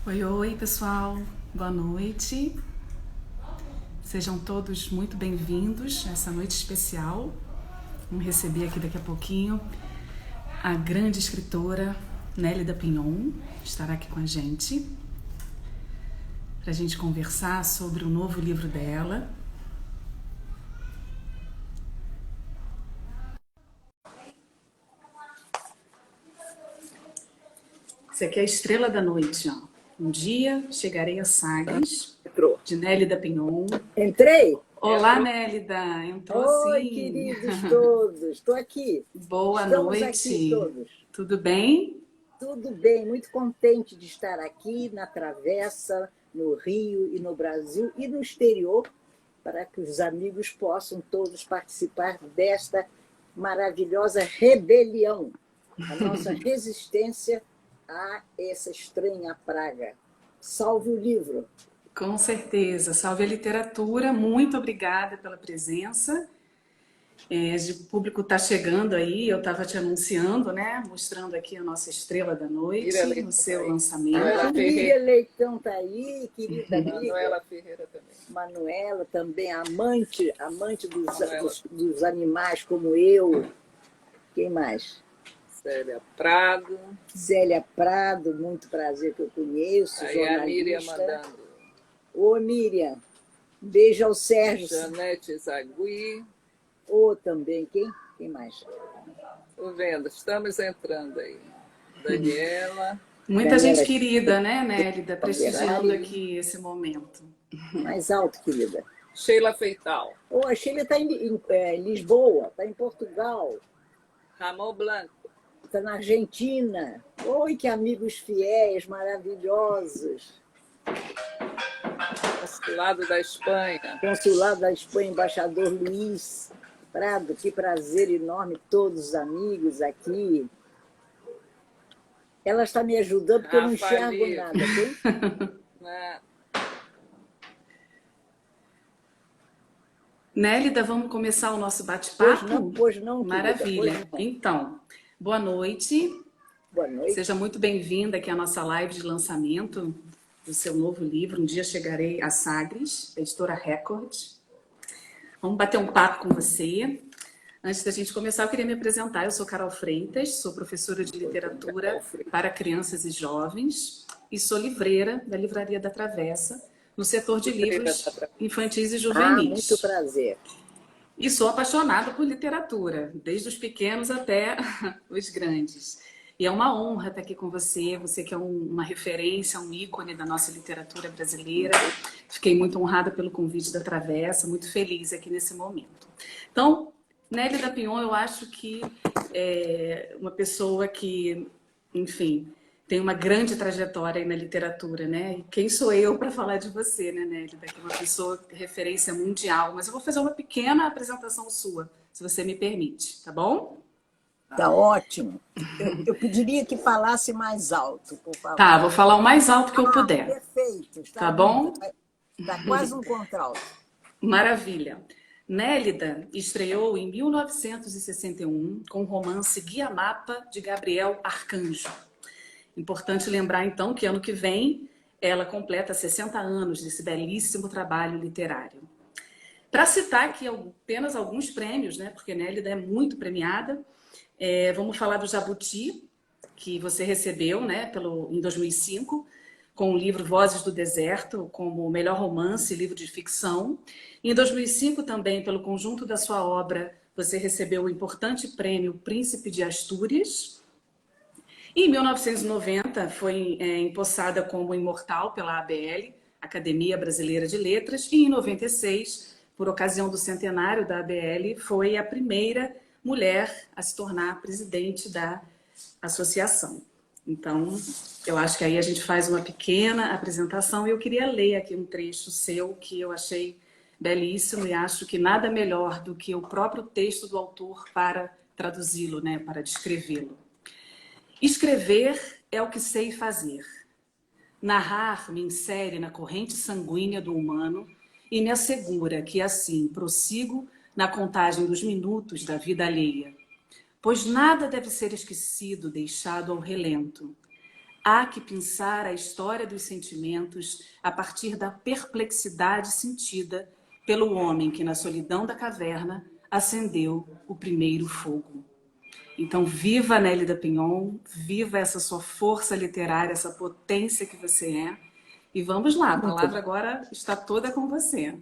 Oi, oi, pessoal. Boa noite. Sejam todos muito bem-vindos nessa noite especial. Vamos receber aqui daqui a pouquinho a grande escritora Nélida Pinhon, estará aqui com a gente para a gente conversar sobre o novo livro dela. Isso aqui é a Estrela da Noite, ó. Um dia chegarei a Sagres, Entrou. de Nélida Pinhon. Entrei? Olá, Nélida. Entrou Oi, sim. queridos todos. Estou aqui. Boa Estamos noite. aqui todos. Tudo bem? Tudo bem, muito contente de estar aqui na Travessa, no Rio e no Brasil e no exterior, para que os amigos possam todos participar desta maravilhosa rebelião, a nossa resistência a essa estranha praga. Salve o livro! Com certeza. Salve a literatura. Muito obrigada pela presença. O público está chegando aí. Eu estava te anunciando, né? Mostrando aqui a nossa Estrela da Noite, no seu lançamento. A Miriam Leitão está aí, querida amiga. Manuela Ferreira também. Manuela também, amante dos animais como eu. Quem mais? Célia Prado. Zélia Prado, muito prazer que eu conheço. Aí jornalista. a Miriam mandando. Ô, Miriam, beijo ao Sérgio. Janete Zagui. Ô, também, quem mais? Estou vendo, estamos entrando aí. Daniela. Muita gente querida, né, Nélida? Prestigiando aqui esse momento. Mais alto, querida. Sheila Feital. Ô, a Sheila está em Lisboa, está em Portugal. Ramon Blanco. Está na Argentina. Oi, que amigos fiéis, maravilhosos. Consulado da Espanha. Consulado da Espanha, embaixador Luiz Prado. Que prazer enorme, todos os amigos aqui. Ela está me ajudando porque eu não enxergo nada. Nélida, vamos começar o nosso bate-papo? Pois não, Maravilha. Pois não. Então, boa noite. Boa noite. Seja muito bem-vinda aqui à nossa live de lançamento do seu novo livro, Um Dia Chegarei a Sagres, da editora Record. Vamos bater um papo com você. Antes da gente começar, eu queria me apresentar. Eu sou Carol Freitas, sou professora de literatura para crianças e jovens e sou livreira da Livraria da Travessa, no setor de livros infantis e juvenis. Muito prazer. E sou apaixonada por literatura, desde os pequenos até os grandes. E é uma honra estar aqui com você, você que é uma referência, um ícone da nossa literatura brasileira. Fiquei muito honrada pelo convite da Travessa, muito feliz aqui nesse momento. Então, Nélida Pinhon, eu acho que é uma pessoa que, enfim, tem uma grande trajetória aí na literatura, né? E quem sou eu para falar de você, né, Nélida? Que é uma pessoa de referência mundial. Mas eu vou fazer uma pequena apresentação sua, se você me permite, tá bom? Tá ótimo. Eu pediria que falasse mais alto, por favor. Tá, vou falar o mais alto que eu puder. Perfeito. Tá bom? Está quase um contralto. Maravilha. Nélida estreou em 1961 com o romance Guia Mapa, de Gabriel Arcanjo. Importante lembrar, então, que ano que vem ela completa 60 anos desse belíssimo trabalho literário. Para citar aqui apenas alguns prêmios, né, porque Nélida é muito premiada, vamos falar do Jabuti, que você recebeu, né, em 2005, com o livro Vozes do Deserto, como melhor romance e livro de ficção. Em 2005, também, pelo conjunto da sua obra, você recebeu o importante prêmio Príncipe de Astúrias. E em 1990, foi empossada como imortal pela ABL, Academia Brasileira de Letras. E em 96, por ocasião do centenário da ABL, foi a primeira mulher a se tornar presidente da associação. Então, eu acho que aí a gente faz uma pequena apresentação e eu queria ler aqui um trecho seu que eu achei belíssimo e acho que nada melhor do que o próprio texto do autor para traduzi-lo, né, para descrevê-lo. Escrever é o que sei fazer. Narrar me insere na corrente sanguínea do humano e me assegura que assim prossigo na contagem dos minutos da vida alheia. Pois nada deve ser esquecido, deixado ao relento. há que pensar a história dos sentimentos a partir da perplexidade sentida pelo homem que, na solidão da caverna, acendeu o primeiro fogo. Então, viva Nélida Pinhon, viva essa sua força literária, essa potência que você é. E vamos lá, a palavra agora está toda com você.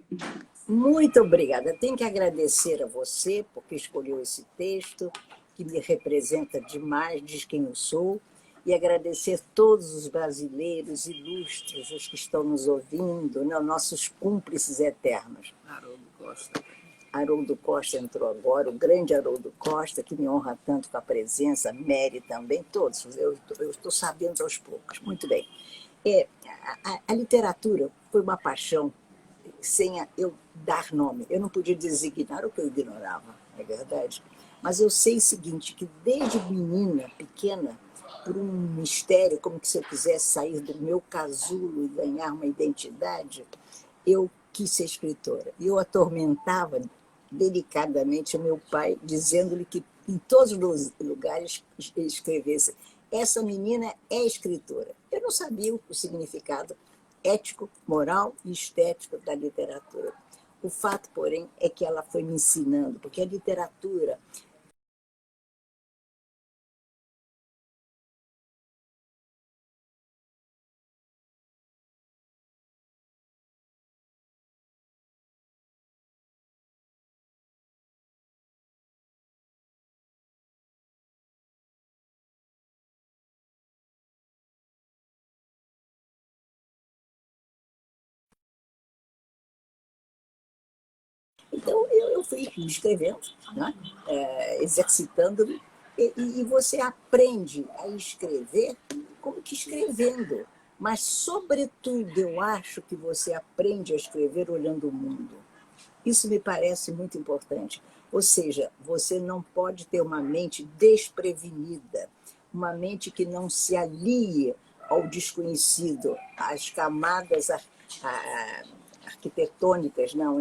Muito obrigada. Tenho que agradecer a você porque escolheu esse texto, que me representa demais, diz quem eu sou, e agradecer todos os brasileiros ilustres, os que estão nos ouvindo, né, nossos cúmplices eternos. Haroldo Costa. Haroldo Costa entrou agora, o grande Haroldo Costa, que me honra tanto com a presença, Mary também, todos. Eu estou sabendo aos poucos. Muito bem. A literatura foi uma paixão sem eu dar nome. Eu não podia designar o que eu ignorava, não é verdade? Mas eu sei o seguinte, que desde menina, pequena, por um mistério, como que se eu quisesse sair do meu casulo e ganhar uma identidade, eu quis ser escritora. E eu atormentava delicadamente o meu pai, dizendo-lhe que em todos os lugares ele escrevesse: essa menina é escritora. Eu não sabia o significado ético, moral e estético da literatura. O fato, porém, é que ela foi me ensinando, porque a literatura Então, eu fui escrevendo, né? Exercitando-me, e você aprende a escrever como que escrevendo. Mas, sobretudo, eu acho que você aprende a escrever olhando o mundo. Isso me parece muito importante. Ou seja, você não pode ter uma mente desprevenida, uma mente que não se alie ao desconhecido, às camadas arquitetônicas, não,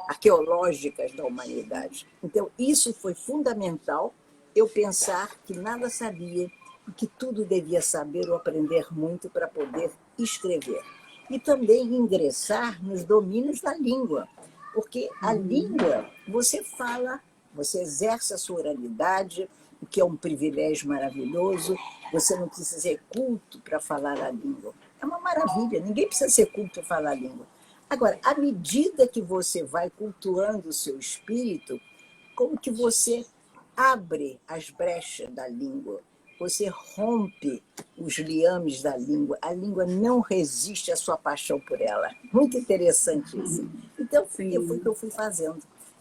arqueológicas da humanidade. Então, isso foi fundamental, eu pensar que nada sabia e que tudo devia saber ou aprender muito para poder escrever. E também ingressar nos domínios da língua, porque a língua, você fala, você exerce a sua oralidade, o que é um privilégio maravilhoso, você não precisa ser culto para falar a língua. É uma maravilha, ninguém precisa ser culto para falar a língua. Agora, à medida que você vai cultuando o seu espírito, como que você abre as brechas da língua, você rompe os liames da língua, a língua não resiste à sua paixão por ela. Muito interessante isso. Então, foi o que eu fui fazendo.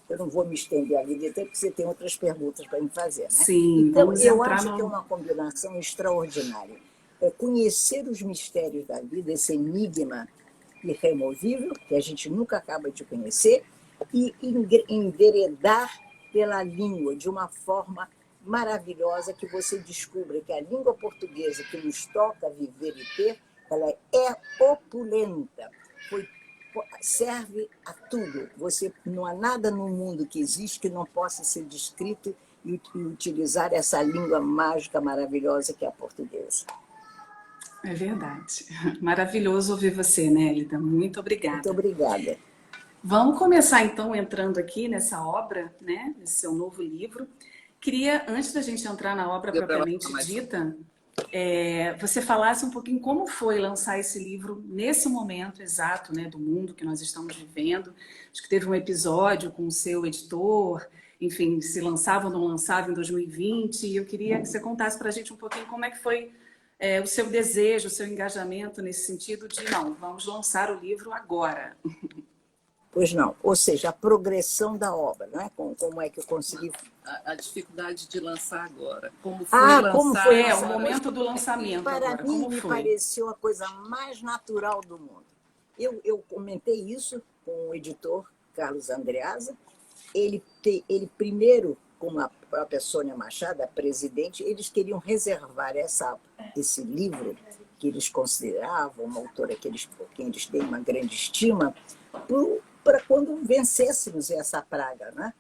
Eu não vou me estender ali, até porque você tem outras perguntas para me fazer. Né? Sim, então, vamos eu entrar acho que é uma combinação extraordinária. É conhecer os mistérios da vida, esse enigma irremovível, que a gente nunca acaba de conhecer, e enveredar pela língua de uma forma maravilhosa, que você descubra que a língua portuguesa que nos toca viver e ter, ela é opulenta, serve a tudo. Não há nada no mundo que existe que não possa ser descrito e utilizar essa língua mágica, maravilhosa que é a portuguesa. É verdade. Maravilhoso ouvir você, Nélida. Muito obrigada. Muito obrigada. Vamos começar, então, entrando aqui nessa obra, né? Nesse seu novo livro. Queria, antes da gente entrar na obra propriamente dita, você falasse um pouquinho como foi lançar esse livro nesse momento exato, né, do mundo que nós estamos vivendo. Acho que teve um episódio com o seu editor, enfim, se lançava ou não lançava em 2020, e eu queria que você contasse para a gente um pouquinho como é que foi o seu desejo, o seu engajamento nesse sentido de, não, vamos lançar o livro agora. Pois não, ou seja, a progressão da obra, né? Como é que eu consegui... A dificuldade de lançar agora. Como foi lançar? Como foi o momento do lançamento para agora, mim, como me foi? pareceu a coisa mais natural do mundo. Eu comentei isso com o editor Carlos Andreasa. Ele primeiro, com a própria Sônia Machado, a presidente, eles queriam reservar esse livro, que eles consideravam uma autora por quem eles têm uma grande estima, para quando vencêssemos essa praga, né?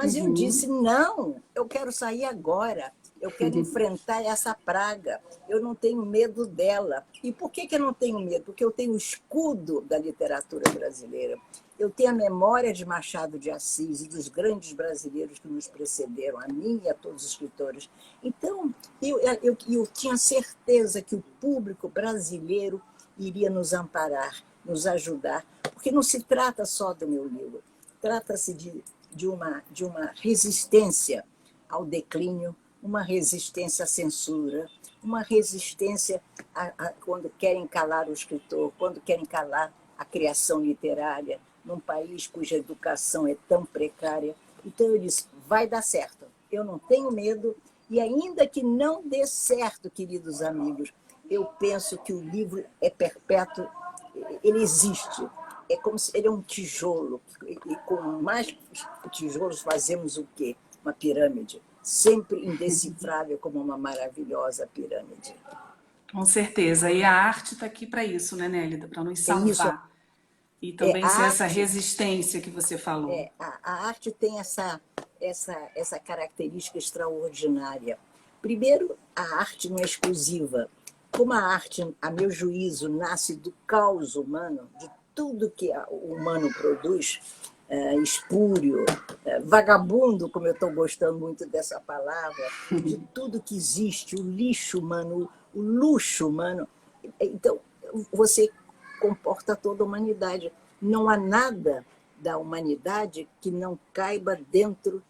Mas eu disse, não, eu quero sair agora. Eu quero enfrentar essa praga. Eu não tenho medo dela. E por que eu não tenho medo? Porque eu tenho o escudo da literatura brasileira. Eu tenho a memória de Machado de Assis e dos grandes brasileiros que nos precederam, a mim e a todos os escritores. Então, eu tinha certeza que o público brasileiro iria nos amparar, nos ajudar, porque não se trata só do meu livro, trata-se de uma resistência ao declínio, uma resistência à censura, uma resistência quando querem calar o escritor, quando querem calar a criação literária, num país cuja educação é tão precária. Então eu disse, vai dar certo, eu não tenho medo, e ainda que não dê certo, queridos amigos, eu penso que o livro é perpétuo, ele existe. É como se ele é um tijolo, e com mais tijolos fazemos o quê? Uma pirâmide, sempre indecifrável como uma maravilhosa pirâmide. Com certeza. E a arte está aqui para isso, né, Nélida? Para nos É isso. salvar. E também ser essa arte, resistência que você falou. a arte tem essa característica extraordinária. Primeiro, a arte não é exclusiva. Como a arte, a meu juízo, nasce do caos humano, de tudo que o humano produz, espúrio, vagabundo, como eu estou gostando muito dessa palavra, de tudo que existe, o lixo humano, o luxo humano. Então, você comporta toda a humanidade. Não há nada da humanidade que não caiba dentro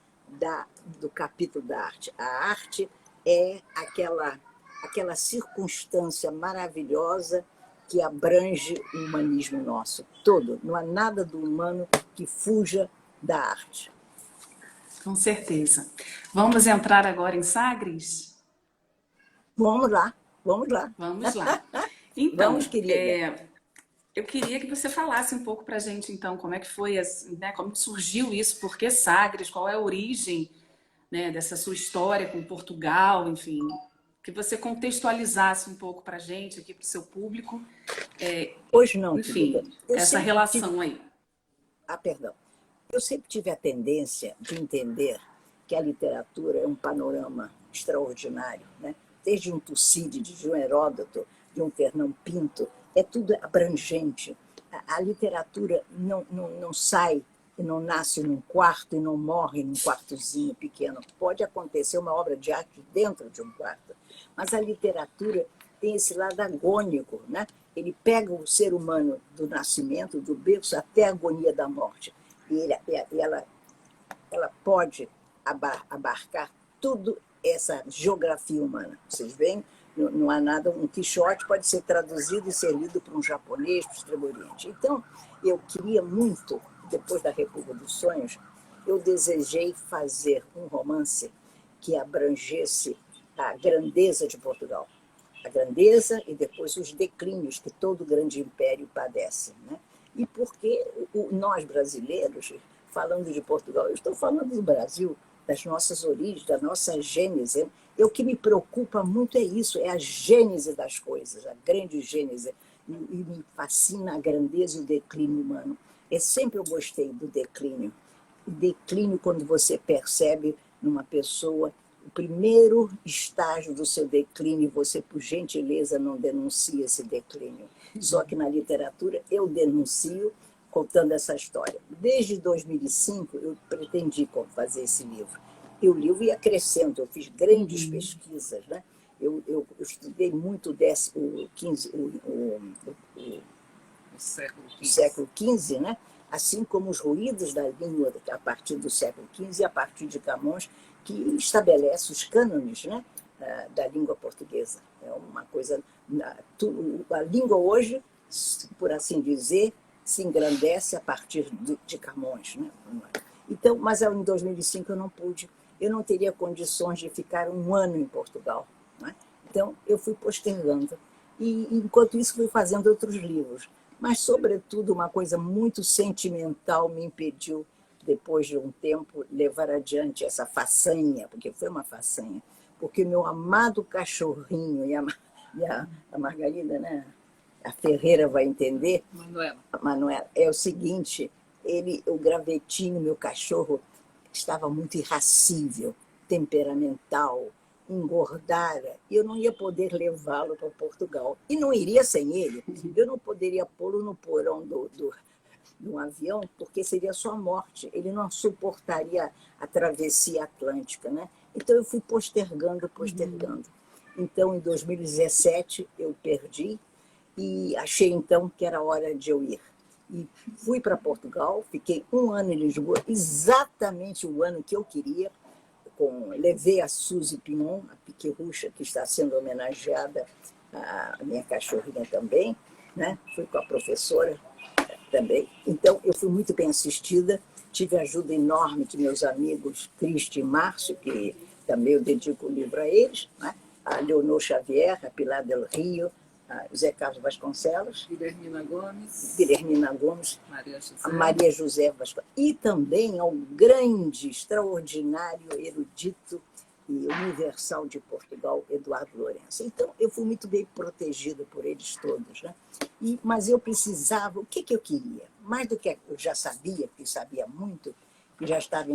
do capítulo da arte. A arte é aquela circunstância maravilhosa que abrange o humanismo nosso todo. Não há nada do humano que fuja da arte. Com certeza. Vamos entrar agora em Sagres? Vamos lá, vamos lá. Vamos lá. Então, vamos, querida. Eu queria que você falasse um pouco para a gente, então, como é que foi, né, como surgiu isso, por que Sagres, qual é a origem, né, dessa sua história com Portugal, enfim, que você contextualizasse um pouco para a gente, aqui para o seu público. Pois não, enfim, querida. essa relação aí. Perdão. Eu sempre tive a tendência de entender que a literatura é um panorama extraordinário, né? Desde um Tucídides, de um Heródoto, de um Fernão Pinto, é tudo abrangente. A literatura não sai e não nasce num quarto e não morre num quartozinho pequeno. Pode acontecer uma obra de arte dentro de um quarto, mas a literatura tem esse lado agônico, né? Ele pega o ser humano do nascimento, do berço, até a agonia da morte. E ela pode abarcar tudo essa geografia humana. Vocês veem? Não há nada. Um Quixote pode ser traduzido e ser lido por um japonês, para o Extremo Oriente. Então, eu queria muito, depois da República dos Sonhos, eu desejei fazer um romance que abrangesse a grandeza de Portugal. A grandeza e depois os declínios que todo grande império padece, né? E porque nós brasileiros, falando de Portugal, eu estou falando do Brasil, das nossas origens, da nossa gênese. O que me preocupa muito é isso, é a gênese das coisas, a grande gênese. E me fascina a grandeza e o declínio humano. Sempre eu gostei do declínio. O declínio, quando você percebe numa pessoa o primeiro estágio do seu declínio, você, por gentileza, não denuncia esse declínio. Só que na literatura eu denuncio contando essa história. Desde 2005 eu pretendi fazer esse livro. E o livro ia crescendo, eu fiz grandes pesquisas, né? Eu estudei muito o século XV, né? Assim como os ruídos da língua a partir do século XV e a partir de Camões, que estabelece os cânones, né, da língua portuguesa. É uma coisa... A língua hoje, por assim dizer, se engrandece a partir de Camões, né? Então, mas em 2005 eu não pude, eu não teria condições de ficar um ano em Portugal, né? Então eu fui postergando. E, enquanto isso, fui fazendo outros livros. Mas, sobretudo, uma coisa muito sentimental me impediu, depois de um tempo, levar adiante essa façanha, porque foi uma façanha. Porque meu amado cachorrinho, e a Margarida, né? A Ferreira vai entender, Manuela, é o seguinte, o Gravetinho, meu cachorro, estava muito irascível, temperamental, engordara, e eu não ia poder levá-lo para Portugal. E não iria sem ele. Eu não poderia pô-lo no porão de um avião, porque seria sua morte. Ele não suportaria a travessia atlântica, né? Então, eu fui postergando. Então, em 2017, eu perdi e achei, então, que era hora de eu ir. E fui para Portugal, fiquei 1 ano em Lisboa, exatamente o ano que eu queria. Levei a Suzy Pinon, a piquerrucha, que está sendo homenageada, a minha cachorrinha também, né? Fui com a professora também. Então, eu fui muito bem assistida, tive ajuda enorme de meus amigos Cristi e Márcio, que também eu dedico o livro a eles, né? A Leonor Xavier, a Pilar del Rio, a José Carlos Vasconcelos, Guilhermina Gomes, a Maria José Vasconcelos, e também ao grande, extraordinário, erudito e universal de Portugal, Eduardo Lourenço. Então, eu fui muito bem protegida por eles todos, né? Mas eu precisava, o que eu queria? Mais do que eu já sabia, que sabia muito, que já estava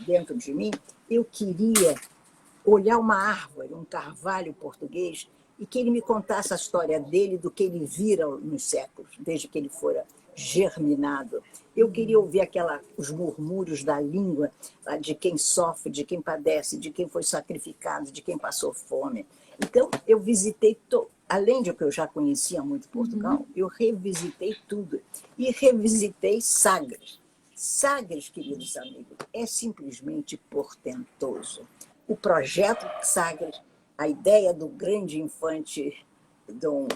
dentro de mim, eu queria olhar uma árvore, um carvalho português, e que ele me contasse a história dele, do que ele vira nos séculos, desde que ele fora germinado. Eu queria ouvir os murmúrios da língua, de quem sofre, de quem padece, de quem foi sacrificado, de quem passou fome. Então, eu visitei, além de que eu já conhecia muito Portugal, eu revisitei tudo. E revisitei Sagres. Sagres, queridos amigos, é simplesmente portentoso. O projeto Sagres, a ideia do grande infante Dom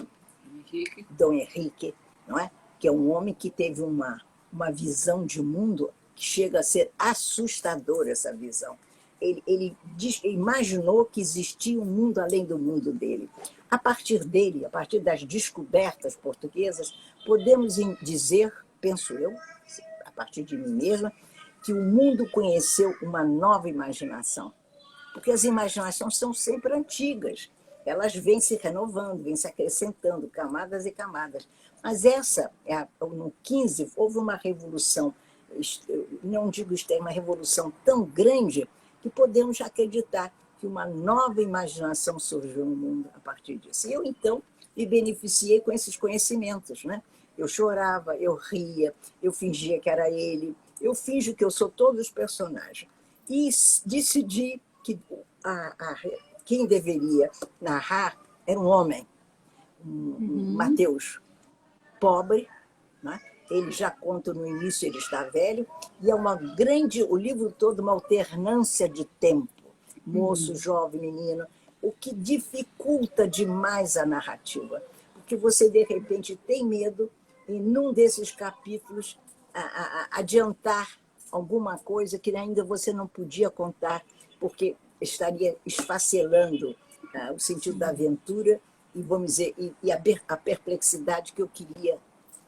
Henrique, não é? Que é um homem que teve uma visão de mundo que chega a ser assustadora, essa visão. Ele imaginou que existia um mundo além do mundo dele. A partir dele, a partir das descobertas portuguesas, podemos dizer, penso eu, a partir de mim mesma, que o mundo conheceu uma nova imaginação. Porque as imaginações são sempre antigas. Elas vêm se renovando, vêm se acrescentando, camadas e camadas. Mas no 15, houve uma revolução, não digo externa, uma revolução tão grande que podemos acreditar que uma nova imaginação surgiu no mundo a partir disso. E eu, então, me beneficiei com esses conhecimentos, né? Eu chorava, eu ria, eu fingia que era ele, eu finjo que eu sou todos os personagens. E decidi que quem deveria narrar era um homem, Mateus, pobre, né? Ele já conta no início, ele está velho, e é o livro todo uma alternância de tempo, moço, jovem, menino, o que dificulta demais a narrativa, porque você, de repente, tem medo, em num desses capítulos, adiantar alguma coisa que ainda você não podia contar, porque estaria esfacelando o sentido da aventura e, vamos dizer, a perplexidade que eu queria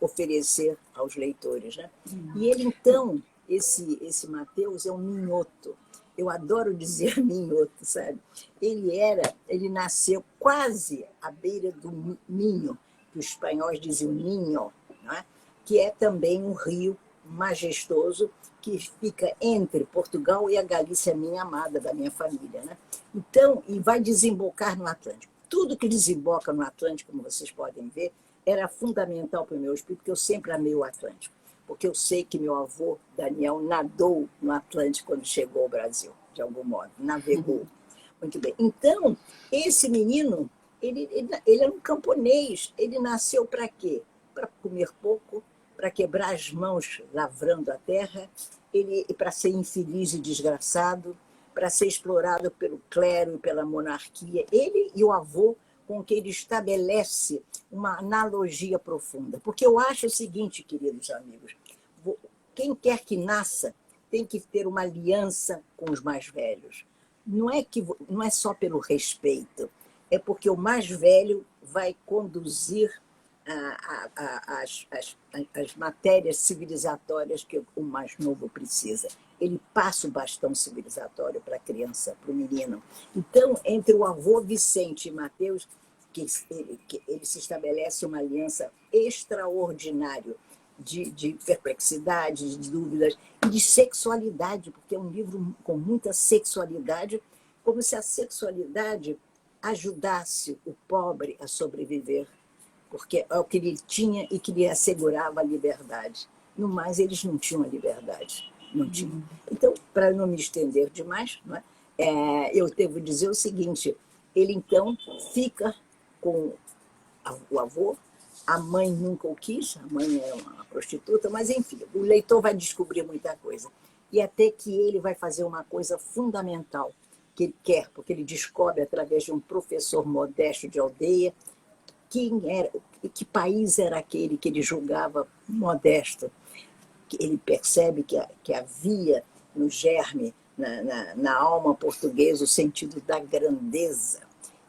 oferecer aos leitores, né? E ele, então, esse Mateus é um minhoto. Eu adoro dizer minhoto, sabe? Ele nasceu quase à beira do Minho, que os espanhóis diziam Ninho, né? Que é também um rio majestoso que fica entre Portugal e a Galícia, minha amada, da minha família, né? Então, e vai desembocar no Atlântico. Tudo que desemboca no Atlântico, como vocês podem ver, era fundamental para o meu espírito, porque eu sempre amei o Atlântico, porque eu sei que meu avô, Daniel, nadou no Atlântico quando chegou ao Brasil, de algum modo, navegou. Muito bem. Então, esse menino, ele era um camponês, ele nasceu para quê? Para comer pouco, para quebrar as mãos lavrando a terra, para ser infeliz e desgraçado, para ser explorado pelo clero e pela monarquia. Ele e o avô, com que ele estabelece uma analogia profunda. Porque eu acho o seguinte, queridos amigos, quem quer que nasça tem que ter uma aliança com os mais velhos. Não é só pelo respeito, é porque o mais velho vai conduzir as matérias civilizatórias que o mais novo precisa. Ele passa o bastão civilizatório para a criança, para o menino. Então, entre o avô Vicente e Mateus, ele se estabelece uma aliança extraordinária, de perplexidade, de dúvidas, e de sexualidade, porque é um livro com muita sexualidade, como se a sexualidade ajudasse o pobre a sobreviver, porque é o que ele tinha e que lhe assegurava a liberdade. No mais, eles não tinham a liberdade. Não tinham. Então, para não me estender demais, não é? Eu devo dizer o seguinte, ele então fica com o avô, a mãe nunca o quis, a mãe é uma prostituta, mas enfim, o leitor vai descobrir muita coisa. E até que ele vai fazer uma coisa fundamental que ele quer, porque ele descobre através de um professor modesto de aldeia quem era, país era aquele que ele julgava modesto. Ele percebe que havia no germe, na alma portuguesa, o sentido da grandeza,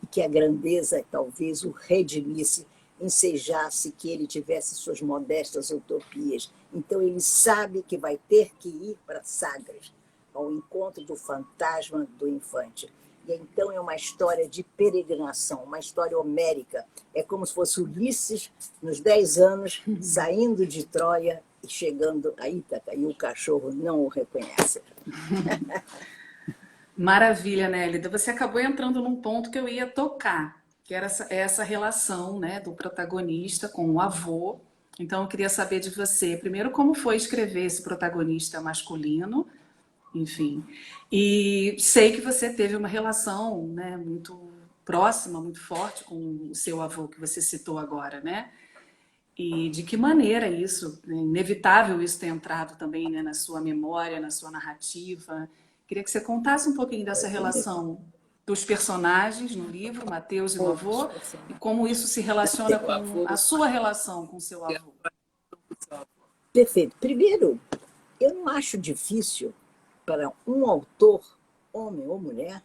e que a grandeza talvez o redimisse, ensejasse que ele tivesse suas modestas utopias. Então ele sabe que vai ter que ir para Sagres, ao encontro do fantasma do infante. E então é uma história de peregrinação, uma história homérica. É como se fosse Ulisses, nos 10 anos, saindo de Troia e chegando a Ítaca, e o cachorro não o reconhece. Maravilha, Nélida. Você acabou entrando num ponto que eu ia tocar, que era essa relação, né, do protagonista com o avô. Então, eu queria saber de você, primeiro, como foi escrever esse protagonista masculino, enfim. E sei que você teve uma relação, né, muito próxima, muito forte com o seu avô, que você citou agora, né? E de que maneira isso, é inevitável isso ter entrado também, né, na sua memória, na sua narrativa. Queria que você contasse um pouquinho dessa relação dos personagens no livro, Mateus e do avô, e como isso se relaciona com a sua relação com o seu avô. Perfeito. Primeiro, eu não acho difícil para um autor, homem ou mulher,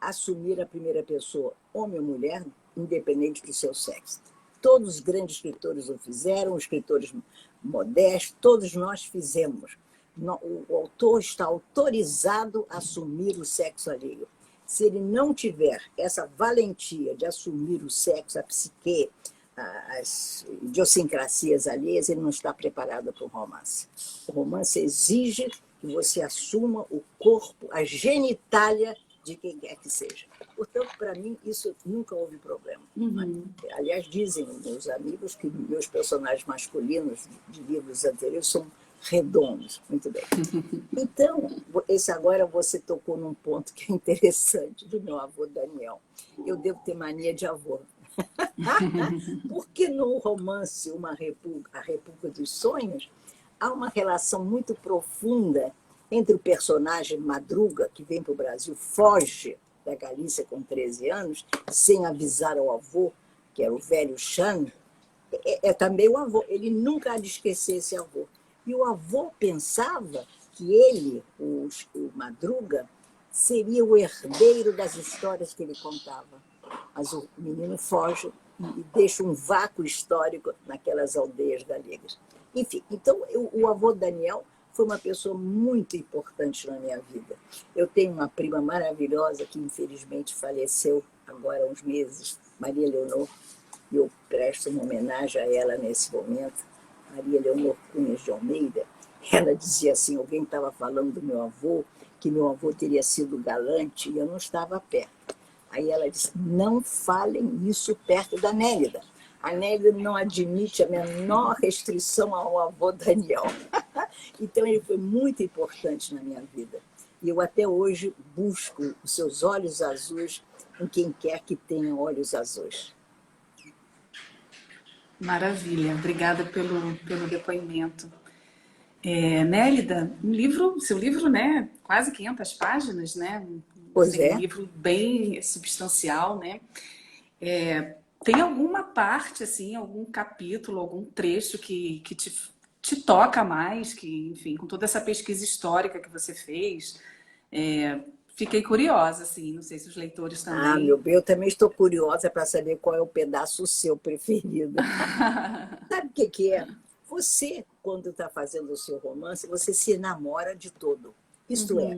assumir a primeira pessoa, homem ou mulher, independente do seu sexo. Todos os grandes escritores o fizeram, os escritores modestos, todos nós fizemos. O autor está autorizado a assumir o sexo alheio. Se ele não tiver essa valentia de assumir o sexo, a psique, as idiosincrasias alheias, ele não está preparado para o romance. O romance exige que você assuma o corpo, a genitália de quem quer que seja. Portanto, para mim, isso nunca houve problema. Uhum. Aliás, dizem meus amigos que meus personagens masculinos de livros anteriores são redondos. Muito bem. Então, esse agora você tocou num ponto que é interessante, do meu avô Daniel. Eu devo ter mania de avô. Porque no romance A República dos Sonhos, há uma relação muito profunda entre o personagem Madruga, que vem para o Brasil, foge da Galícia com 13 anos, sem avisar ao avô, que era o velho Chan, também o avô. Ele nunca há de esquecer esse avô. E o avô pensava que ele, o Madruga, seria o herdeiro das histórias que ele contava. Mas o menino foge e deixa um vácuo histórico naquelas aldeias galegas. Enfim, então o avô Daniel foi uma pessoa muito importante na minha vida. Eu tenho uma prima maravilhosa que infelizmente faleceu agora há uns meses, Maria Leonor, e eu presto uma homenagem a ela nesse momento, Maria Leonor Cunhas de Almeida. Ela dizia assim, alguém estava falando do meu avô, que meu avô teria sido galante, e eu não estava perto. Aí ela disse, não falem isso perto da Nélida. A Nélida não admite a menor restrição ao avô Daniel. Então, ele foi muito importante na minha vida. E eu até hoje busco os seus olhos azuis em quem quer que tenha olhos azuis. Maravilha, obrigada pelo depoimento. Nélida, seu livro, né, quase 500 páginas, né? Pois é. Um é. livro bem substancial, né? Tem alguma parte, assim, algum capítulo, algum trecho que te toca mais, que, enfim, com toda essa pesquisa histórica que você fez, fiquei curiosa, assim, não sei se os leitores também. Meu bem, eu também estou curiosa para saber qual é o pedaço seu preferido. Sabe o que é? Você, quando está fazendo o seu romance, você se enamora de todo. Isto é,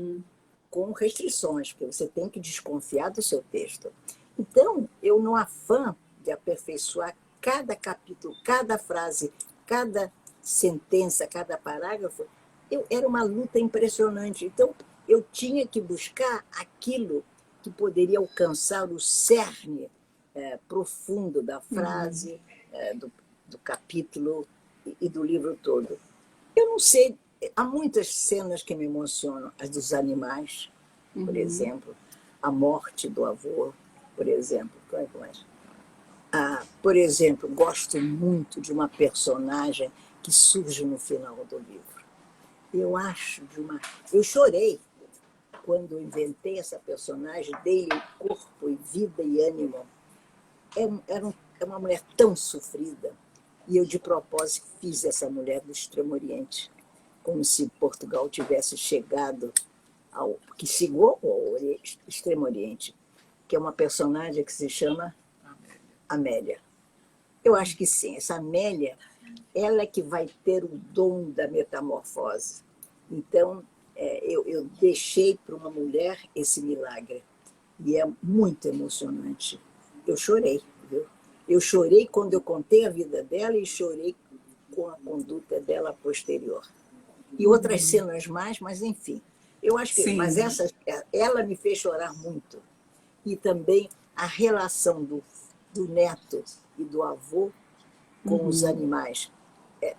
com restrições, porque você tem que desconfiar do seu texto. Então, eu, no afã de aperfeiçoar cada capítulo, cada frase, cada sentença, cada parágrafo, era uma luta impressionante. Então, eu tinha que buscar aquilo que poderia alcançar o cerne profundo da frase, do capítulo e do livro todo. Eu não sei, há muitas cenas que me emocionam, as dos animais, por exemplo, a morte do avô, por exemplo. Por exemplo, gosto muito de uma personagem que surge no final do livro. Eu chorei quando eu inventei essa personagem, dei-lhe corpo e vida e ânimo. É uma mulher tão sofrida. E eu, de propósito, fiz essa mulher do Extremo Oriente, como se Portugal tivesse chegado que chegou ao Extremo Oriente, que é uma personagem que se chama Amélia. Eu acho que sim, essa Amélia, ela é que vai ter o dom da metamorfose. Então, eu deixei para uma mulher esse milagre. E é muito emocionante. Eu chorei, viu? Eu chorei quando eu contei a vida dela e chorei com a conduta dela posterior. E outras cenas mais, mas enfim. Eu acho que, mas ela me fez chorar muito. E também a relação do neto e do avô com os animais.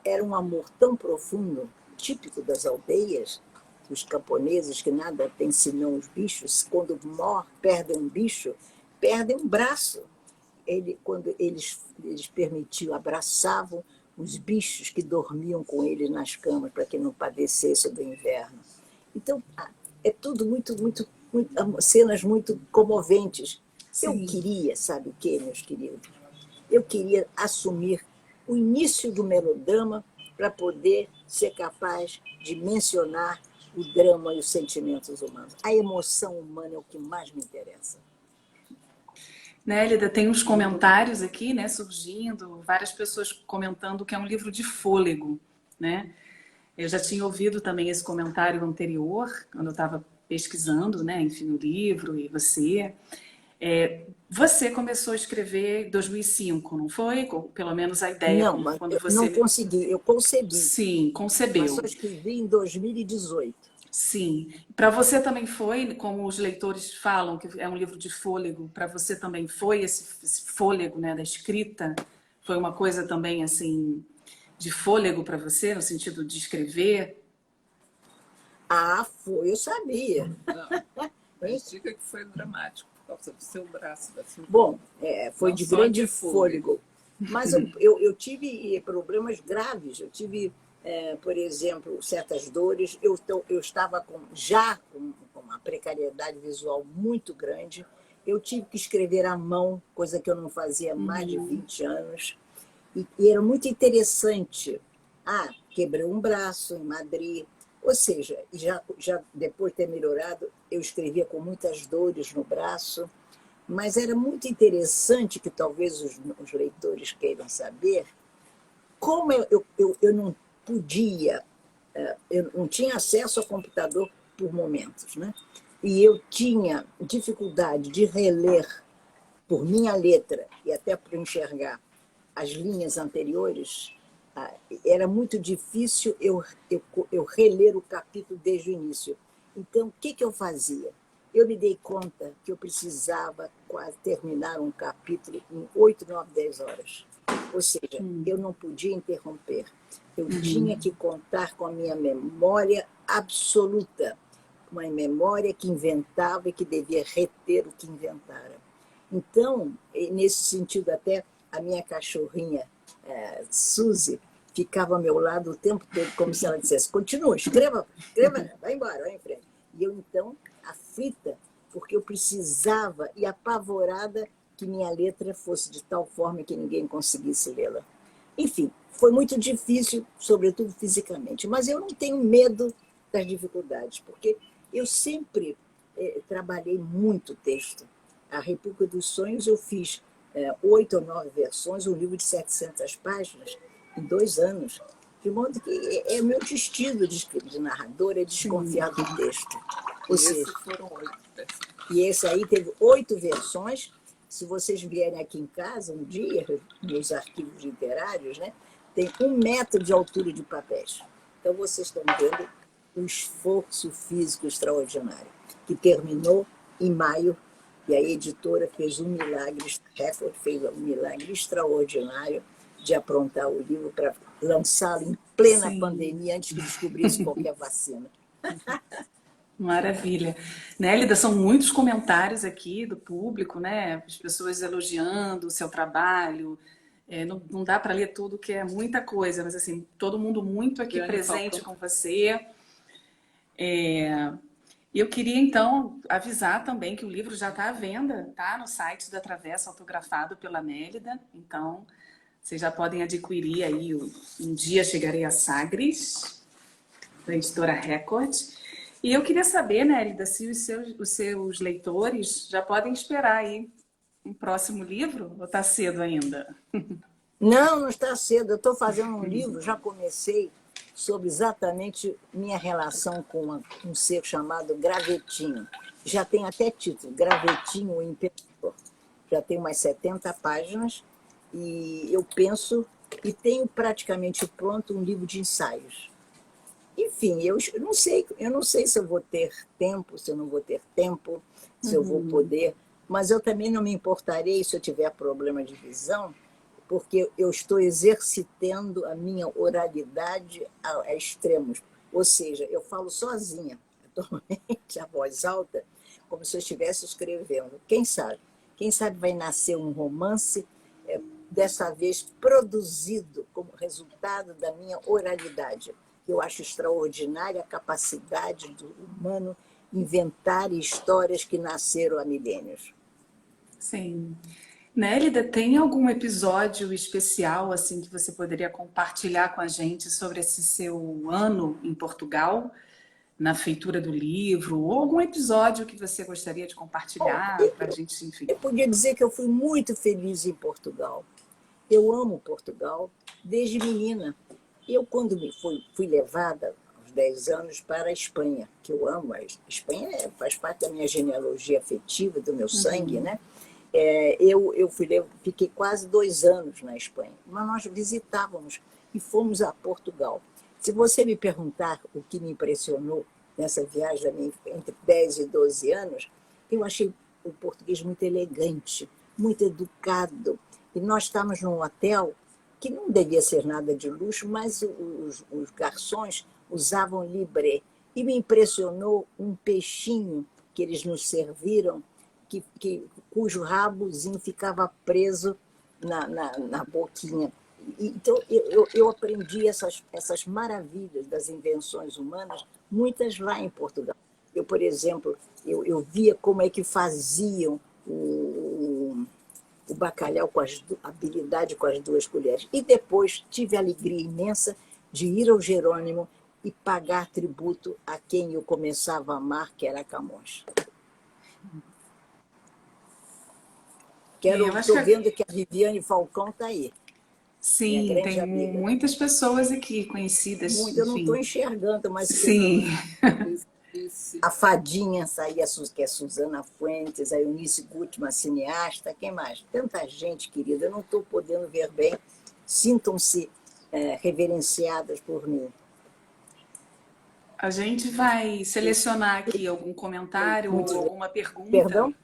Era um amor tão profundo, típico das aldeias, dos camponeses, que nada tem senão os bichos. Quando perdem um bicho, perdem um braço. Quando eles permitiam, abraçavam os bichos que dormiam com eles nas camas para que não padecesse do inverno. Então, é tudo muito, cenas muito comoventes. Sim. Eu queria, sabe o quê, meus queridos? Eu queria assumir o início do melodrama para poder ser capaz de mencionar o drama e os sentimentos humanos. A emoção humana é o que mais me interessa. Nélida, tem uns comentários aqui, né, surgindo, várias pessoas comentando que é um livro de fôlego, né? Eu já tinha ouvido também esse comentário anterior, quando eu estava pesquisando, né, enfim, o livro e você. Você começou a escrever em 2005, não foi? Pelo menos a ideia. Não, mas quando você... não consegui, eu concebi. Sim, concebeu. Mas só escrevi em 2018. Sim. Para você também foi, como os leitores falam, que é um livro de fôlego, para você também foi esse fôlego, né, da escrita? Foi uma coisa também, assim, de fôlego para você, no sentido de escrever? Foi, eu sabia. Mas diga que foi dramático, por causa do seu braço. Da sua... Bom, foi de grande fôlego. Mas eu tive problemas graves. Eu tive, por exemplo, certas dores. Eu estava já com uma precariedade visual muito grande. Eu tive que escrever à mão, coisa que eu não fazia há mais de 20 anos. E era muito interessante. Quebrei um braço em Madrid. Ou seja, já depois de ter melhorado, eu escrevia com muitas dores no braço. Mas era muito interessante, que talvez os leitores queiram saber, como eu não podia, eu não tinha acesso ao computador por momentos, né? E eu tinha dificuldade de reler por minha letra e até por enxergar as linhas anteriores. Era muito difícil eu reler o capítulo desde o início. Então, o que eu fazia? Eu me dei conta que eu precisava quase terminar um capítulo em 8, 9, 10 horas. Ou seja, eu não podia interromper. Eu tinha que contar com a minha memória absoluta, uma memória que inventava e que devia reter o que inventara. Então, nesse sentido, até a minha cachorrinha, Suzy, ficava ao meu lado o tempo todo, como se ela dissesse: continua, escreva, vai embora, vai em frente. E eu, então, aflita, porque eu precisava e apavorada que minha letra fosse de tal forma que ninguém conseguisse lê-la. Enfim, foi muito difícil, sobretudo fisicamente, mas eu não tenho medo das dificuldades, porque eu sempre trabalhei muito texto. A República dos Sonhos eu fiz 8 ou 9 versões, um livro de 700 páginas, em 2 anos, de modo que é meu destino de narrador, é desconfiar do texto. Ou seja, foram 8 versões. E esse aí teve 8 versões. Se vocês vierem aqui em casa um dia, nos arquivos literários, né, tem 1 metro de altura de papéis. Então, vocês estão vendo o esforço físico extraordinário, que terminou em maio, e a editora fez um milagre, Record fez um milagre extraordinário de aprontar o livro para lançá-lo em plena Sim. pandemia, antes que descobrisse qualquer vacina. Maravilha. Nélida, são muitos comentários aqui do público, né? As pessoas elogiando o seu trabalho. Não dá para ler tudo, que é muita coisa, mas assim, todo mundo muito aqui presente com você. E eu queria, então, avisar também que o livro já está à venda, tá? No site da Travessa, autografado pela Nélida. Então, vocês já podem adquirir aí Um Dia Chegarei a Sagres, da editora Record. E eu queria saber, Nélida, se os seus leitores já podem esperar aí um próximo livro, ou está cedo ainda? Não está cedo. Eu estou fazendo um livro, já comecei, sobre exatamente minha relação com um ser chamado Gravetinho. Já tem até título, Gravetinho, o Imperador. Já tem umas 70 páginas e eu penso, e tenho praticamente pronto um livro de ensaios. Enfim, eu não sei se eu vou ter tempo, se eu não vou ter tempo, se eu vou poder, mas eu também não me importarei se eu tiver problema de visão, porque eu estou exercitando a minha oralidade a extremos. Ou seja, eu falo sozinha, atualmente, a voz alta, como se eu estivesse escrevendo. Quem sabe? Quem sabe vai nascer um romance, dessa vez produzido como resultado da minha oralidade. Eu acho extraordinária a capacidade do humano inventar histórias que nasceram há milênios. Sim. Nélida, tem algum episódio especial assim que você poderia compartilhar com a gente sobre esse seu ano em Portugal, na feitura do livro, ou algum episódio que você gostaria de compartilhar para a gente, enfim? Eu podia dizer que eu fui muito feliz em Portugal. Eu amo Portugal desde menina. Eu, quando fui levada aos 10 anos para a Espanha, que eu amo, a Espanha faz parte da minha genealogia afetiva, do meu sangue, né? Fiquei quase 2 anos na Espanha, mas nós visitávamos e fomos a Portugal. Se você me perguntar o que me impressionou nessa viagem entre 10 e 12 anos, eu achei o português muito elegante, muito educado. E nós estávamos num hotel que não devia ser nada de luxo, mas os garçons usavam libré. E me impressionou um peixinho que eles nos serviram, cujo rabozinho ficava preso na boquinha. Então, eu aprendi essas maravilhas das invenções humanas, muitas lá em Portugal. Eu, por exemplo, eu via como é que faziam o bacalhau com habilidade com as 2 colheres. E depois tive a alegria imensa de ir ao Jerônimo e pagar tributo a quem eu começava a amar, que era Camões. Estou vendo que a Viviane Falcão está aí. Sim, tem amiga. Muitas pessoas aqui conhecidas. Muito, eu não estou enxergando, mas... Sim. A Fadinha saía, que é Susana Fuentes, a Eunice Gutmann, cineasta, quem mais? Tanta gente, querida, eu não estou podendo ver bem. Sintam-se reverenciadas por mim. A gente vai selecionar aqui algum comentário ou alguma pergunta. Perdão?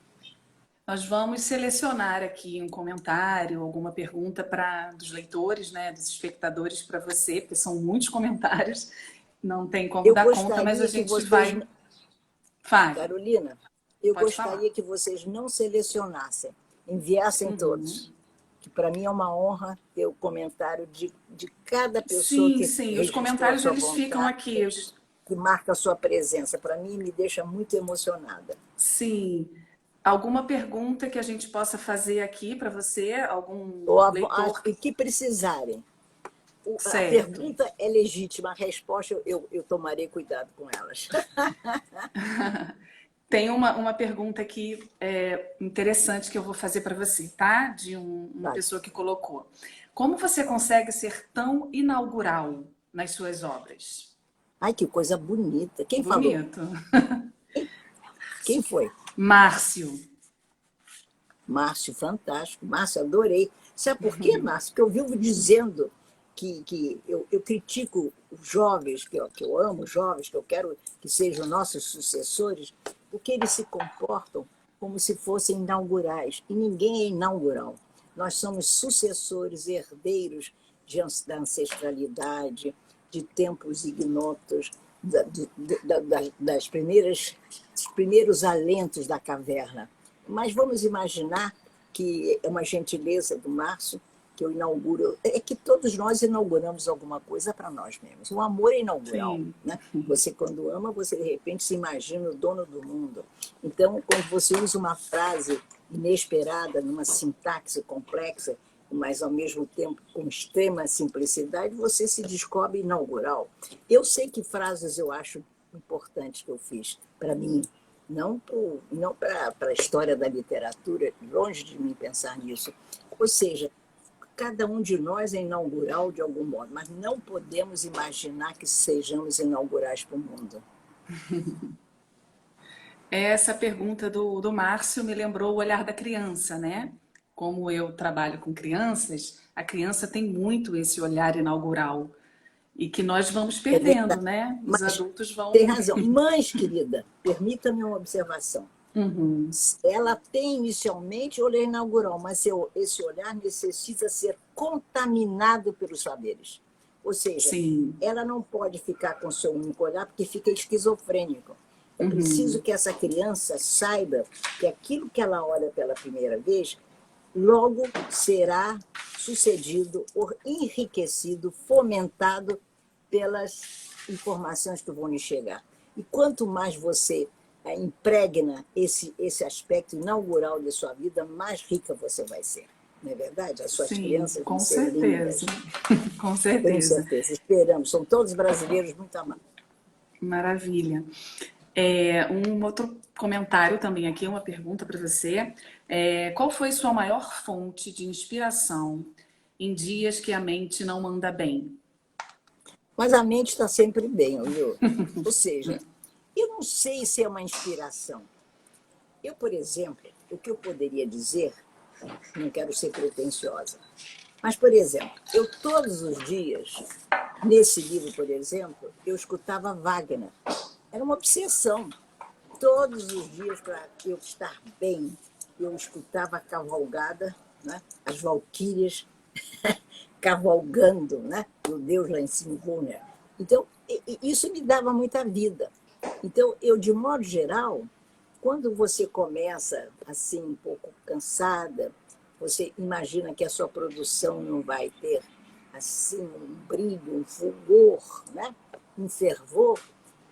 Nós vamos selecionar aqui um comentário, alguma pergunta dos leitores, né, dos espectadores para você, porque são muitos comentários, não tem como dar conta, mas a gente vai... Fale. Carolina, eu gostaria que vocês não selecionassem, enviassem todos. Que para mim é uma honra ter o comentário de cada pessoa que... Sim, os comentários eles ficam aqui. Que marca a sua presença. Para mim, me deixa muito emocionada. Sim. Alguma pergunta que a gente possa fazer aqui para você? Algum leitor? O que precisarem. A pergunta é legítima, a resposta eu tomarei cuidado com elas. Tem uma pergunta aqui interessante que eu vou fazer para você, tá? De uma pessoa que colocou. Como você consegue ser tão inaugural nas suas obras? Ai, que coisa bonita. Quem falou? Bonito. Quem foi? Márcio. Márcio, fantástico. Márcio, adorei. Sabe por quê, Márcio? Porque eu vivo dizendo eu critico os jovens, que eu amo os jovens, que eu quero que sejam nossos sucessores, porque eles se comportam como se fossem inaugurais. E ninguém é inaugural. Nós somos sucessores, herdeiros da ancestralidade, de tempos ignotos, dos primeiros alentos da caverna. Mas vamos imaginar que é uma gentileza do Márcio, que eu inauguro, é que todos nós inauguramos alguma coisa para nós mesmos. O amor é inaugural. Né? Você, quando ama, você de repente se imagina o dono do mundo. Então, quando você usa uma frase inesperada, numa sintaxe complexa, mas ao mesmo tempo com extrema simplicidade, você se descobre inaugural. Eu sei que frases eu acho importantes que eu fiz para mim, não para a história da literatura, longe de mim pensar nisso. Ou seja, cada um de nós é inaugural de algum modo, mas não podemos imaginar que sejamos inaugurais para o mundo. Essa pergunta do Márcio me lembrou o olhar da criança, né? Como eu trabalho com crianças, a criança tem muito esse olhar inaugural e que nós vamos perdendo, né? Os adultos vão... Tem razão. Mas, querida, permita-me uma observação. Uhum. Ela tem inicialmente olhar inaugural, mas esse olhar necessita ser contaminado pelos saberes. Ou seja, Sim. Ela não pode ficar com seu único olhar porque fica esquizofrênico. É preciso que essa criança saiba que aquilo que ela olha pela primeira vez logo será sucedido, ou enriquecido, fomentado pelas informações que vão lhe chegar. E quanto mais você impregna esse aspecto inaugural de sua vida, mais rica você vai ser. Não é verdade? As suas crianças vão ser lindas. Com certeza. Com certeza. Esperamos. São todos brasileiros muito amados. Maravilha. Um outro comentário também aqui, uma pergunta para você. Qual foi sua maior fonte de inspiração em dias que a mente não anda bem? Mas a mente está sempre bem, viu? Ou seja, eu não sei se é uma inspiração. Eu, por exemplo, o que eu poderia dizer, não quero ser pretensiosa, mas, por exemplo, eu todos os dias, nesse livro, por exemplo, eu escutava Wagner. Era uma obsessão. Todos os dias, para eu estar bem, eu escutava a cavalgada, né? As valquírias cavalgando, né? O Deus lá em cima, Wagner. Então, isso me dava muita vida. Então, eu, de modo geral, quando você começa assim, um pouco cansada, você imagina que a sua produção não vai ter assim um brilho, um fulgor, né? Um fervor.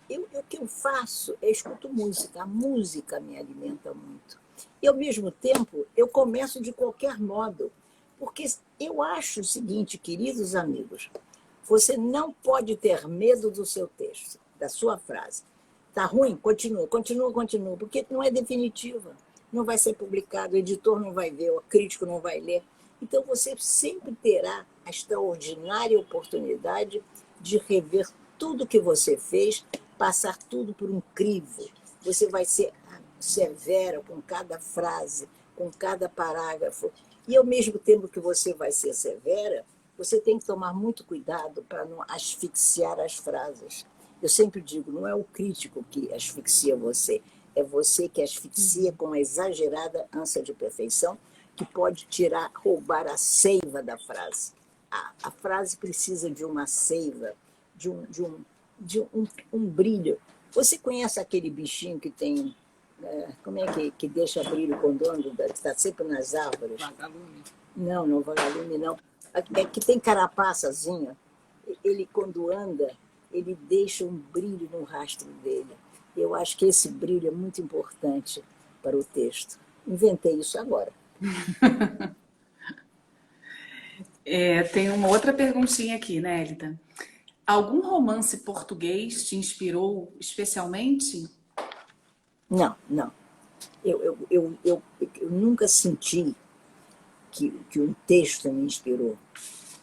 O que eu faço é escuto música. A música me alimenta muito. E, ao mesmo tempo, eu começo de qualquer modo. Porque eu acho o seguinte, queridos amigos, você não pode ter medo do seu texto, da sua frase. Está ruim? Continua, porque não é definitiva. Não vai ser publicado, o editor não vai ver, o crítico não vai ler. Então, você sempre terá a extraordinária oportunidade de rever tudo que você fez, passar tudo por um crivo. Você vai ser severa com cada frase, com cada parágrafo. E, ao mesmo tempo que você vai ser severa, você tem que tomar muito cuidado para não asfixiar as frases. Eu sempre digo, não é o crítico que asfixia você, é você que asfixia com uma exagerada ânsia de perfeição, que pode roubar a seiva da frase. A frase precisa de uma seiva, de um brilho. Você conhece aquele bichinho que tem... como é que deixa brilho quando anda? Está sempre nas árvores. Vagalume. Não, vagalume não. É que tem carapaçazinha. Ele, quando anda, ele deixa um brilho no rastro dele. Eu acho que esse brilho é muito importante para o texto. Inventei isso agora. Tem uma outra perguntinha aqui, né, Elida? Algum romance português te inspirou especialmente? Não. Eu nunca senti que um texto me inspirou.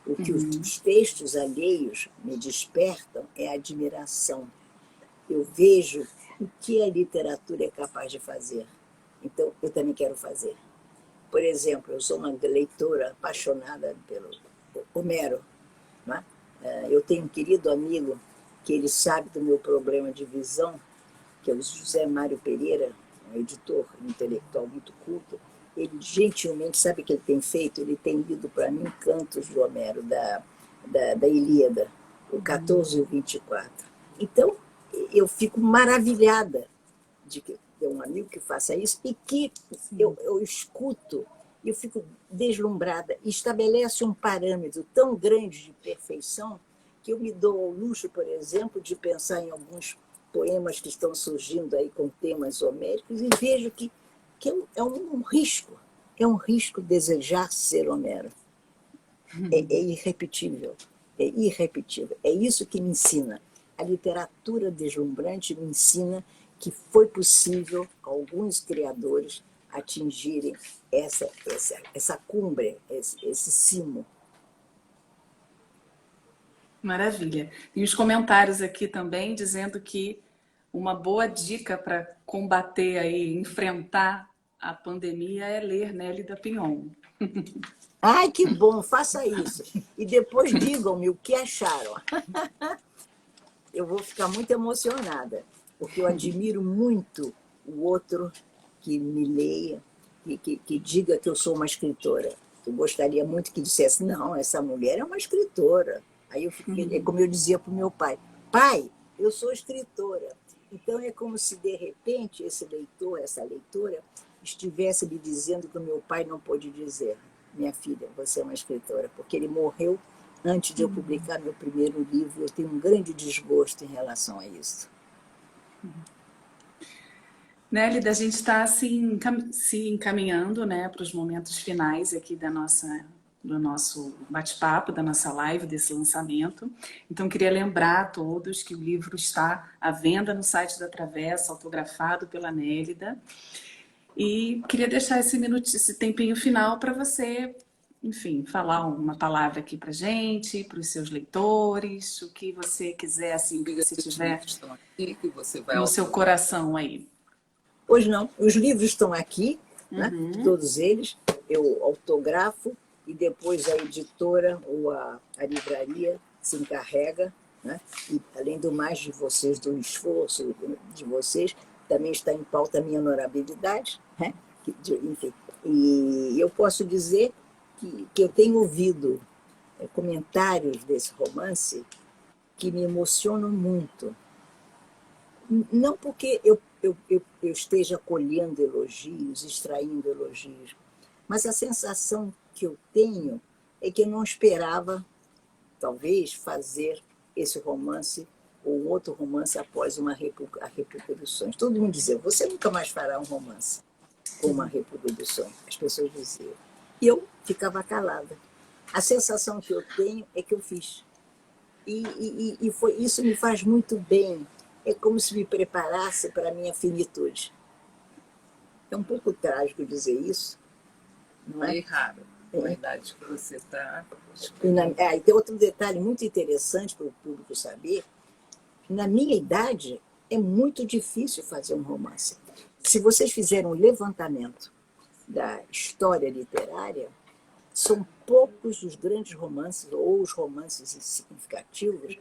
O que os textos alheios me despertam é admiração. Eu vejo o que a literatura é capaz de fazer. Então, eu também quero fazer. Por exemplo, eu sou uma leitora apaixonada pelo Homero. né? Eu tenho um querido amigo que ele sabe do meu problema de visão, que é o José Mário Pereira, um editor intelectual muito culto. Ele gentilmente, sabe o que ele tem feito? Ele tem lido para mim Cantos de Homero, da Ilíada, o 14 e o 24. Então, eu fico maravilhada de que ter um amigo que faça isso e que eu escuto, eu fico deslumbrada. Estabelece um parâmetro tão grande de perfeição que eu me dou ao luxo, por exemplo, de pensar em alguns poemas que estão surgindo aí com temas homéricos e vejo que é um risco desejar ser Homero. É irrepetível, é irrepetível. É isso que me ensina. A literatura deslumbrante me ensina que foi possível alguns criadores atingirem essa cumbre, esse cimo. Maravilha. E os comentários aqui também dizendo que uma boa dica para combater aí, enfrentar a pandemia é ler Nélida Pinhon. Ai, que bom, faça isso. E depois digam-me o que acharam. Eu vou ficar muito emocionada, porque eu admiro muito o outro que me leia e que diga que eu sou uma escritora. Eu gostaria muito que dissesse, não, essa mulher é uma escritora. Aí eu fiquei, é como eu dizia para o meu pai, pai, eu sou escritora. Então é como se, de repente, esse leitor, essa leitora, estivesse me dizendo que o meu pai não pôde dizer, minha filha, você é uma escritora, porque ele morreu antes de eu publicar meu primeiro livro. Eu tenho um grande desgosto em relação a isso. Nélida, a gente está se encaminhando, né, para os momentos finais aqui do nosso bate-papo, da nossa live, desse lançamento. Então, queria lembrar a todos que o livro está à venda no site da Travessa, autografado pela Nélida. E queria deixar esse tempinho final para você, enfim, falar uma palavra aqui para gente, para os seus leitores, o que você quiser, assim, que você tiver no seu coração aí. Pois não, os livros estão aqui, né? Todos eles, eu autografo e depois a editora ou a livraria se encarrega, né? E além do mais de vocês, do esforço de vocês, também está em pauta a minha honorabilidade, né? Enfim, e eu posso dizer que eu tenho ouvido comentários desse romance que me emocionam muito. Não porque eu esteja colhendo elogios, extraindo elogios, mas a sensação que eu tenho é que eu não esperava, talvez, fazer esse romance ou outro romance após a republicação. Todo mundo dizia, você nunca mais fará um romance com uma republicação. As pessoas diziam. E eu ficava calada. A sensação que eu tenho é que eu fiz. E isso me faz muito bem. É como se me preparasse para a minha finitude. É um pouco trágico dizer isso, não é? É raro, na idade que você está. E tem outro detalhe muito interessante para o público saber. Na minha idade, é muito difícil fazer um romance. Se vocês fizerem um levantamento da história literária, são poucos os grandes romances, ou os romances significativos,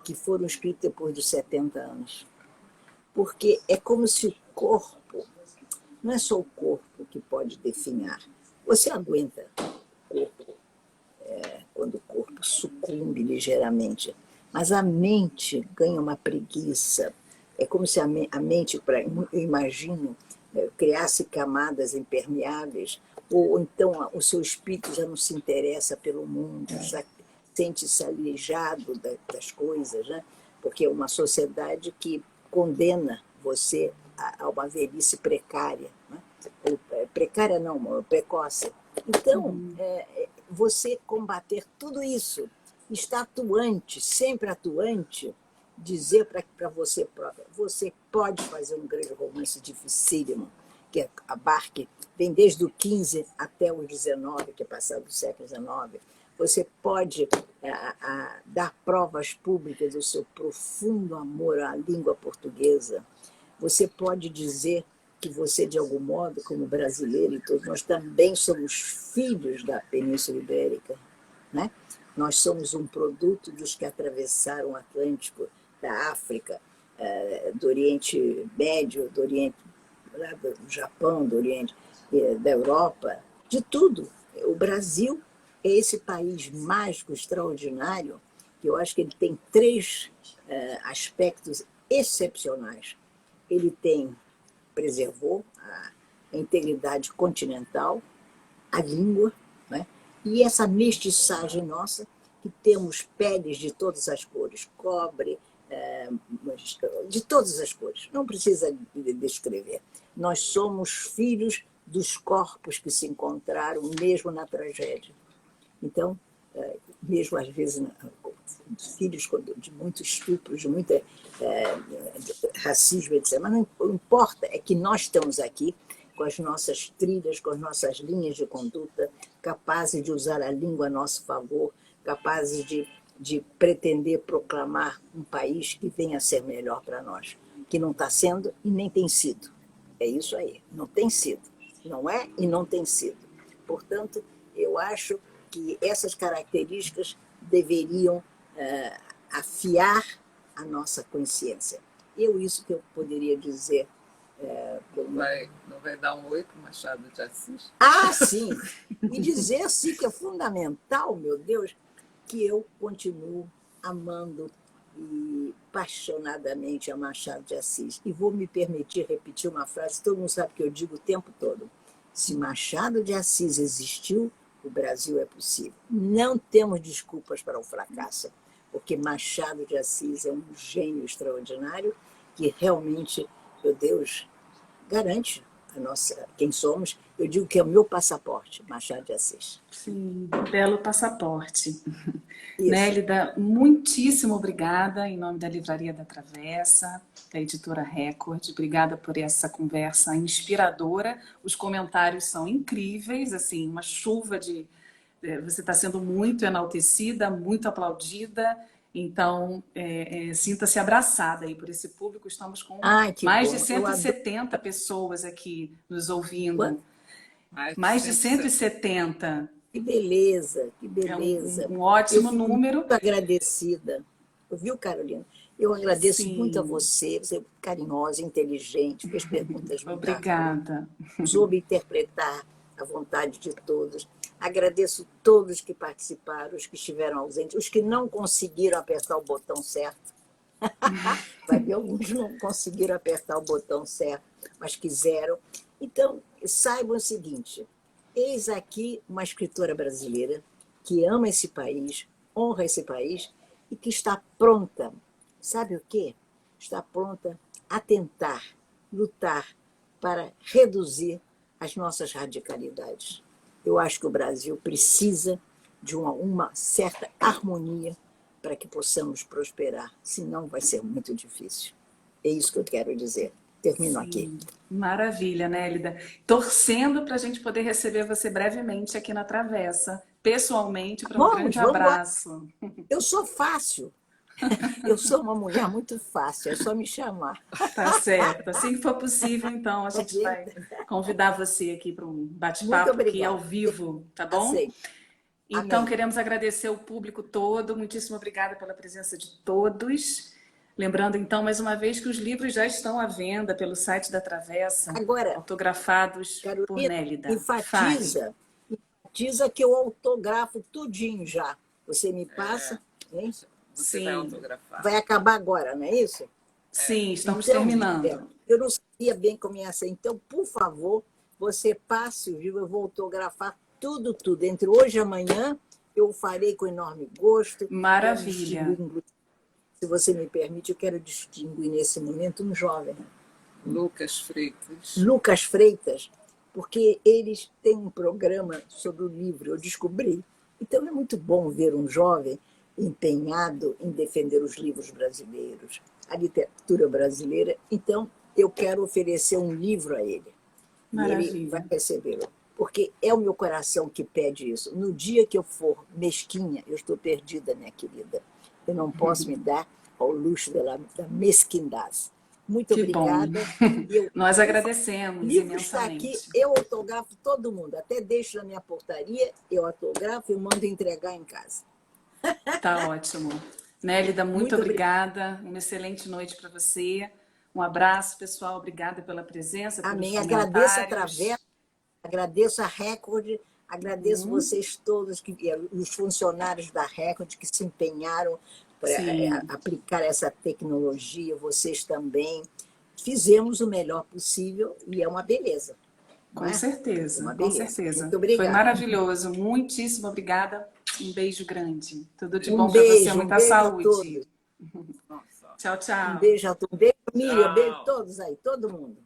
que foram escritos depois dos 70 anos. Porque é como se o corpo, não é só o corpo que pode definhar. Você aguenta o corpo, quando o corpo sucumbe ligeiramente, mas a mente ganha uma preguiça. É como se a mente, eu imagino, criasse camadas impermeáveis, ou então o seu espírito já não se interessa pelo mundo, já sente-se alijado das coisas, né? Porque é uma sociedade que condena você a uma velhice precária, né? Precária não, precoce. Então, você combater tudo isso, estar atuante, sempre atuante, dizer para você própria, você pode fazer um grande romance dificílimo, que abarque, vem desde o XV até o XIX, que é passado do século XIX. Você pode dar provas públicas do seu profundo amor à língua portuguesa. Você pode dizer que você, de algum modo, como brasileiro e todos, nós também somos filhos da Península Ibérica, né? Nós somos um produto dos que atravessaram o Atlântico, da África, do Oriente Médio, do Oriente, do Japão, do Oriente, da Europa, de tudo. O Brasil é esse país mágico, extraordinário, que eu acho que ele tem três aspectos excepcionais. Ele preservou a integridade continental, a língua, né? E essa mestiçagem nossa, que temos peles de todas as cores, cobre, de todas as cores, não precisa descrever. Nós somos filhos dos corpos que se encontraram mesmo na tragédia. Então, mesmo às vezes, filhos de muito estupro, de muito racismo, etc. Mas não importa, é que nós estamos aqui com as nossas trilhas, com as nossas linhas de conduta, capazes de usar a língua a nosso favor, capazes de pretender proclamar um país que venha a ser melhor para nós, que não está sendo e nem tem sido. É isso aí, não tem sido. Não é e não tem sido. Portanto, eu acho que essas características deveriam afiar a nossa consciência. Isso que eu poderia dizer. Não vai dar um oi para o Machado de Assis? Ah, sim! E dizer assim que é fundamental, meu Deus, que eu continuo amando e apaixonadamente a Machado de Assis. E vou me permitir repetir uma frase que todo mundo sabe que eu digo o tempo todo. Se Machado de Assis existiu, o Brasil é possível. Não temos desculpas para o fracasso, porque Machado de Assis é um gênio extraordinário que realmente, meu Deus, garante quem somos. Eu digo que é o meu passaporte, Machado de Assis. Sim, belo passaporte. Isso. Nélida, muitíssimo obrigada em nome da Livraria da Travessa, da Editora Record. Obrigada por essa conversa inspiradora. Os comentários são incríveis, assim, uma chuva de... Você está sendo muito enaltecida, muito aplaudida. Então, sinta-se abraçada aí por esse público. Estamos com mais de 170 pessoas aqui nos ouvindo. Quanto? Mais de 170. Que beleza, que beleza. É um ótimo número. Muito agradecida. Viu, Carolina? Eu agradeço Sim. muito a você é carinhosa, inteligente, fez perguntas muito Obrigada. soube interpretar a vontade de todos. Agradeço todos que participaram, os que estiveram ausentes, os que não conseguiram apertar o botão certo. Vai ver, alguns não conseguiram apertar o botão certo, mas quiseram. Então, saibam o seguinte, eis aqui uma escritora brasileira que ama esse país, honra esse país e que está pronta, sabe o quê? Está pronta a tentar lutar para reduzir as nossas radicalidades. Eu acho que o Brasil precisa de uma certa harmonia para que possamos prosperar, senão vai ser muito difícil. É isso que eu quero dizer. Termino aqui. Maravilha, Nélida. Torcendo para a gente poder receber você brevemente aqui na Travessa, pessoalmente, para um grande abraço. Eu sou fácil. Eu sou uma mulher muito fácil, é só me chamar. Tá certo. Assim que for possível, então, a gente vai convidar você aqui para um bate-papo aqui ao vivo, tá bom? Aceito. Então, Amém. queremos agradecer o público todo. Muitíssimo obrigada pela presença de todos. Lembrando, então, mais uma vez, que os livros já estão à venda pelo site da Travessa, agora, autografados Carolina, por Nélida. Enfatiza que eu autografo tudinho já. Você me passa, hein? Você Sim. vai autografar. Vai acabar agora, não é isso? Sim, estamos então, terminando. Eu não sabia bem como ia ser. Então, por favor, você passe o livro, eu vou autografar tudo. Entre hoje e amanhã, eu farei com enorme gosto. Maravilha. Se você me permite, eu quero distinguir nesse momento um jovem. Lucas Freitas. Lucas Freitas, porque eles têm um programa sobre o livro, eu descobri. Então, é muito bom ver um jovem empenhado em defender os livros brasileiros, a literatura brasileira. Então, eu quero oferecer um livro a ele. Maravilha. E ele vai recebê-lo. Porque é o meu coração que pede isso. No dia que eu for mesquinha, eu estou perdida, minha querida. Eu não posso me dar ao luxo da mesquindade. Muito obrigada. Nós agradecemos. O livro está aqui, eu autografo todo mundo. Até deixo na minha portaria, eu autografo e mando entregar em casa. Tá ótimo. Nélida, muito obrigada. Uma excelente noite para você. Um abraço, pessoal. Obrigada pela presença, pelos Amém. comentários. Agradeço a Travessa, agradeço a Record, agradeço vocês todos, os funcionários da Record que se empenharam para aplicar essa tecnologia, vocês também. Fizemos o melhor possível e é uma beleza. Com certeza, com certeza. Muito obrigada. Foi maravilhoso. Muitíssimo obrigada. Um beijo grande. Tudo de Um bom para beijo, você. Muita beijo saúde. a todos. Tchau, tchau. Um beijo a todos. Um beijo, Miriam. Beijo a todos aí, todo mundo.